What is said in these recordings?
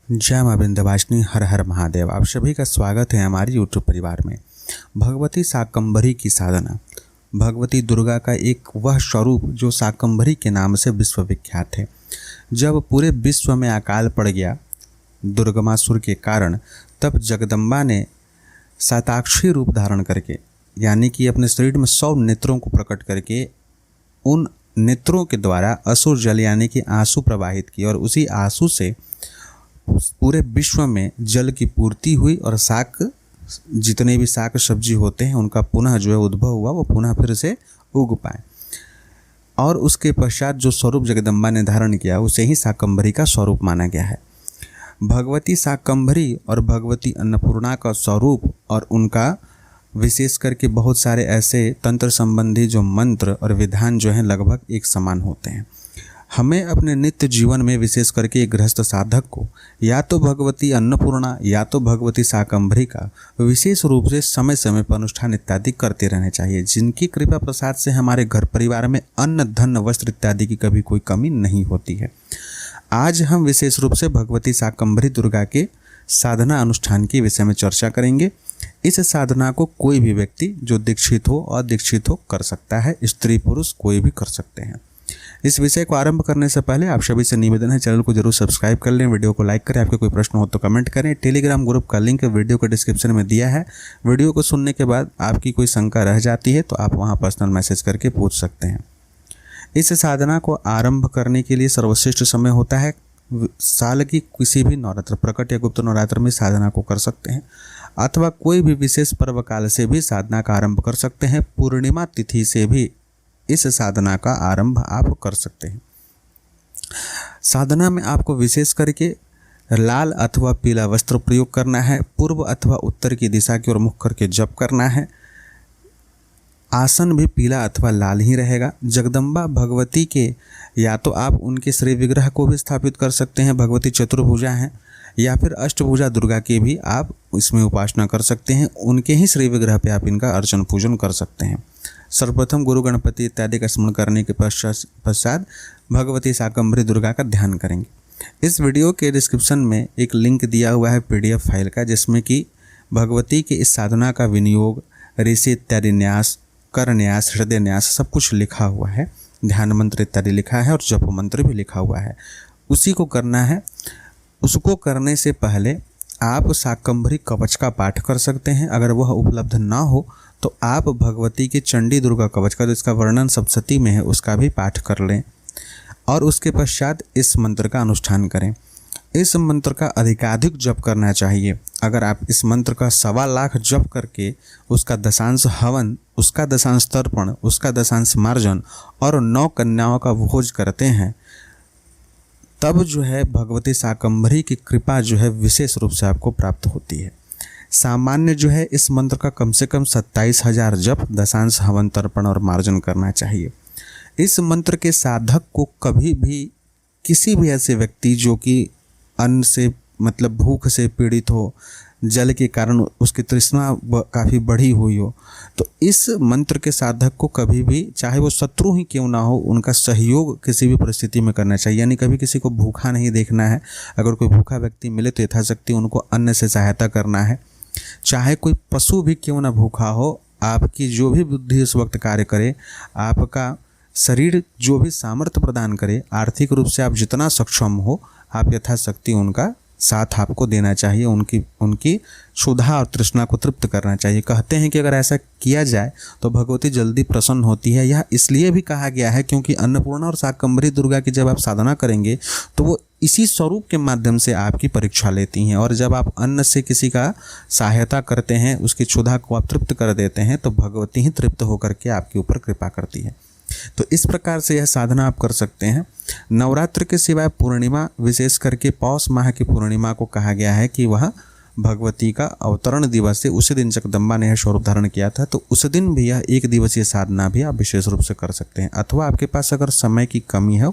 जय मां विंध्यवासिनी, हर हर महादेव। आप सभी का स्वागत है हमारे यूट्यूब परिवार में। भगवती शाकंभरी की साधना, भगवती दुर्गा का एक वह स्वरूप जो शाकंभरी के नाम से विश्वविख्यात है। जब पूरे विश्व में अकाल पड़ गया दुर्गमासुर के कारण, तब जगदम्बा ने शताक्षी रूप धारण करके, यानी कि अपने शरीर में 100 नेत्रों को प्रकट करके उन नेत्रों के द्वारा असुर जल यानी कि आंसू प्रवाहित किए, और उसी आंसू से पूरे विश्व में जल की पूर्ति हुई और शाक, जितने भी शाक सब्जी होते हैं उनका पुनः जो है उद्भव हुआ, वो पुनः फिर से उग पाए। और उसके पश्चात जो स्वरूप जगदम्बा ने धारण किया उसे ही शाकंभरी का स्वरूप माना गया है। भगवती शाकंभरी और भगवती अन्नपूर्णा का स्वरूप और उनका विशेष करके बहुत सारे ऐसे तंत्र संबंधी जो मंत्र और विधान जो हैं लगभग एक समान होते हैं। हमें अपने नित्य जीवन में विशेष करके एक गृहस्थ साधक को या तो भगवती अन्नपूर्णा या तो भगवती शाकंभरी का विशेष रूप से समय समय पर अनुष्ठान इत्यादि करते रहने चाहिए, जिनकी कृपा प्रसाद से हमारे घर परिवार में अन्न धन वस्त्र इत्यादि की कभी कोई कमी नहीं होती है। आज हम विशेष रूप से भगवती शाकंभरी दुर्गा के साधना अनुष्ठान के विषय में चर्चा करेंगे। इस साधना को कोई भी व्यक्ति जो दीक्षित हो और अदीक्षित हो कर सकता है, स्त्री पुरुष कोई भी कर सकते हैं। इस विषय को आरंभ करने से पहले आप सभी से निवेदन है, चैनल को जरूर सब्सक्राइब कर लें, वीडियो को लाइक करें, आपके कोई प्रश्न हो तो कमेंट करें। टेलीग्राम ग्रुप का लिंक वीडियो के डिस्क्रिप्शन में दिया है। वीडियो को सुनने के बाद आपकी कोई शंका रह जाती है तो आप वहां पर्सनल मैसेज करके पूछ सकते हैं। इस साधना को आरंभ करने के लिए सर्वश्रेष्ठ समय होता है साल की किसी भी नवरात्र, प्रकट या गुप्त नवरात्र में साधना को कर सकते हैं, अथवा कोई भी विशेष पर्व काल से भी साधना का आरंभ कर सकते हैं। पूर्णिमा तिथि से भी इस साधना का आरंभ आप कर सकते हैं। साधना में आपको विशेष करके लाल अथवा पीला वस्त्र प्रयोग करना है। पूर्व अथवा उत्तर की दिशा की ओर मुख करके जप करना है। आसन भी पीला अथवा लाल ही रहेगा। जगदम्बा भगवती के या तो आप उनके श्री विग्रह को भी स्थापित कर सकते हैं, भगवती चतुर्भुजा हैं, या फिर अष्टभुजा दुर्गा की भी आप इसमें उपासना कर सकते हैं। उनके ही श्री विग्रह पे आप इनका अर्चन पूजन कर सकते हैं। सर्वप्रथम गुरु गणपति इत्यादि का स्मरण करने के पश्चात भगवती शाकंभरी दुर्गा का ध्यान करेंगे। इस वीडियो के डिस्क्रिप्शन में एक लिंक दिया हुआ है PDF फाइल का, जिसमें कि भगवती के इस साधना का विनियोग, ऋषि इत्यादि न्यास, कर न्यास, हृदय न्यास सब कुछ लिखा हुआ है। ध्यान मंत्र इत्यादि लिखा है और जप मंत्र भी लिखा हुआ है। उसी को करना है। उसको करने से पहले आप शाकंभरी कवच का पाठ कर सकते हैं। अगर वह उपलब्ध ना हो तो आप भगवती के चंडी दुर्गा कवच का, जिसका वर्णन सप्तशती में है, उसका भी पाठ कर लें और उसके पश्चात इस मंत्र का अनुष्ठान करें। इस मंत्र का अधिकाधिक जप करना चाहिए। अगर आप इस मंत्र का 1.25 लाख जप करके उसका दशांश हवन, उसका दशांश तर्पण, उसका दशांश मार्जन और 9 कन्याओं का भोज करते हैं, तब जो है भगवती शाकंभरी की कृपा जो है विशेष रूप से आपको प्राप्त होती है। सामान्य जो है इस मंत्र का कम से कम 27,000 जप, दशांश हवन, तर्पण और मार्जन करना चाहिए। इस मंत्र के साधक को कभी भी किसी भी ऐसे व्यक्ति जो कि अन्न से मतलब भूख से पीड़ित हो, जल के कारण उसकी तृष्णा काफ़ी बढ़ी हुई हो, तो इस मंत्र के साधक को कभी भी, चाहे वो शत्रु ही क्यों ना हो, उनका सहयोग किसी भी परिस्थिति में करना चाहिए। यानी कभी किसी को भूखा नहीं देखना है। अगर कोई भूखा व्यक्ति मिले तो यथाशक्ति उनको अन्न से सहायता करना है। चाहे कोई पशु भी क्यों ना भूखा हो, आपकी जो भी बुद्धि उस वक्त कार्य करे, आपका शरीर जो भी सामर्थ्य प्रदान करे, आर्थिक रूप से आप जितना सक्षम हो, आप यथाशक्ति उनका साथ आपको देना चाहिए। उनकी क्षुधा और तृष्णा को तृप्त करना चाहिए। कहते हैं कि अगर ऐसा किया जाए तो भगवती जल्दी प्रसन्न होती है। यह इसलिए भी कहा गया है क्योंकि अन्नपूर्णा और शाकंभरी दुर्गा की जब आप साधना करेंगे तो वो इसी स्वरूप के माध्यम से आपकी परीक्षा लेती हैं, और जब आप अन्न से किसी का सहायता करते हैं, उसकी क्षुधा को आप तृप्त कर देते हैं, तो भगवती ही तृप्त होकर के आपके ऊपर कृपा करती है। तो इस प्रकार से यह साधना आप कर सकते हैं। नवरात्र के सिवाय पूर्णिमा, विशेष करके पौष माह की पूर्णिमा को कहा गया है कि वह भगवती का अवतरण दिवस है। उसी दिन जगदम्बा ने यह स्वरूप धारण किया था, तो उस दिन भी यह 1 दिवसीय साधना भी आप विशेष रूप से कर सकते हैं। अथवा आपके पास अगर समय की कमी है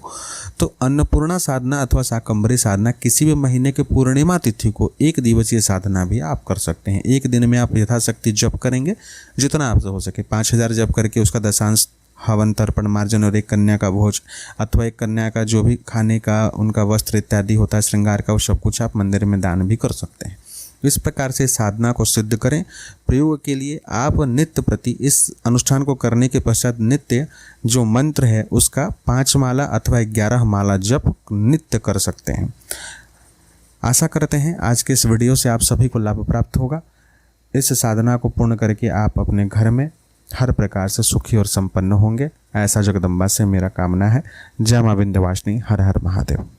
तो अन्नपूर्णा साधना अथवा शाकंभरी साधना किसी भी महीने के पूर्णिमा तिथि को 1 दिवसीय साधना भी आप कर सकते हैं। 1 दिन में आप यथाशक्ति जप करेंगे, जितना आपसे हो सके। 5000 जप करके उसका दशांश हवन तर्पण मार्जन और एक कन्या का भोज अथवा एक कन्या का जो भी खाने का उनका वस्त्र इत्यादि होता है श्रृंगार का, वो सब कुछ आप मंदिर में दान भी कर सकते हैं। इस प्रकार से साधना को सिद्ध करें। प्रयोग के लिए आप नित्य प्रति इस अनुष्ठान को करने के पश्चात नित्य जो मंत्र है उसका 5 माला अथवा 11 माला जप नित्य कर सकते हैं। आशा करते हैं आज के इस वीडियो से आप सभी को लाभ प्राप्त होगा। इस साधना को पूर्ण करके आप अपने घर में हर प्रकार से सुखी और संपन्न होंगे, ऐसा जगदम्बा से मेरा कामना है। जय मां विंध्यवासिनी। हर हर महादेव।